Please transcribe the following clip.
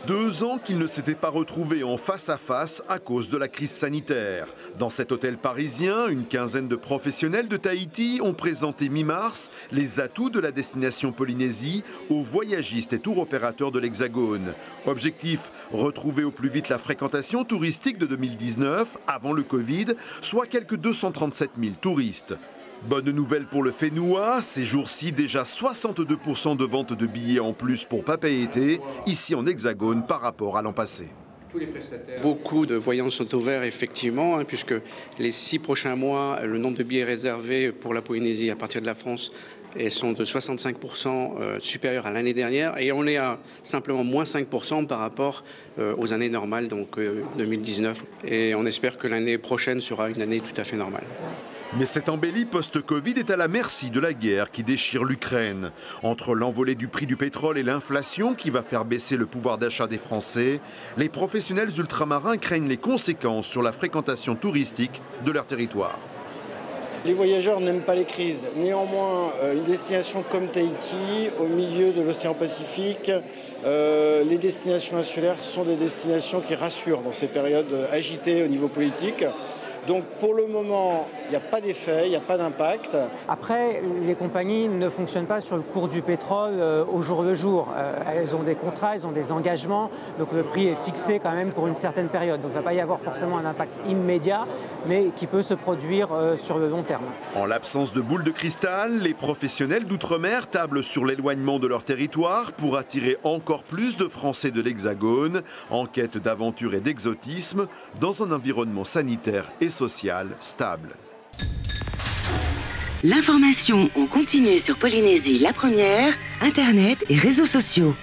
2 ans qu'ils ne s'étaient pas retrouvés en face à face à cause de la crise sanitaire. Dans cet hôtel parisien, une quinzaine de professionnels de Tahiti ont présenté mi-mars les atouts de la destination Polynésie aux voyagistes et tour opérateurs de l'Hexagone. Objectif, retrouver au plus vite la fréquentation touristique de 2019, avant le Covid, soit quelques 237 000 touristes. Bonne nouvelle pour le Fénoua, ces jours-ci déjà 62% de vente de billets en plus pour Papeete, ici en Hexagone par rapport à l'an passé. Beaucoup de voyants sont ouverts effectivement, puisque les 6 prochains mois, le nombre de billets réservés pour la Polynésie à partir de la France sont de 65% supérieurs à l'année dernière, et on est à simplement moins 5% par rapport aux années normales, donc 2019. Et on espère que l'année prochaine sera une année tout à fait normale. Mais cette embellie post-Covid est à la merci de la guerre qui déchire l'Ukraine. Entre l'envolée du prix du pétrole et l'inflation qui va faire baisser le pouvoir d'achat des Français, les professionnels ultramarins craignent les conséquences sur la fréquentation touristique de leur territoire. Les voyageurs n'aiment pas les crises. Néanmoins, une destination comme Tahiti, au milieu de l'océan Pacifique, les destinations insulaires sont des destinations qui rassurent dans ces périodes agitées au niveau politique. Donc pour le moment, il n'y a pas d'effet, il n'y a pas d'impact. Après, les compagnies ne fonctionnent pas sur le cours du pétrole au jour le jour. Elles ont des contrats, elles ont des engagements, donc le prix est fixé quand même pour une certaine période. Donc il ne va pas y avoir forcément un impact immédiat, mais qui peut se produire sur le long terme. En l'absence de boule de cristal, les professionnels d'outre-mer tablent sur l'éloignement de leur territoire pour attirer encore plus de Français de l'Hexagone en quête d'aventure et d'exotisme dans un environnement sanitaire et social stable. L'information en continu sur Polynésie la première, Internet et réseaux sociaux.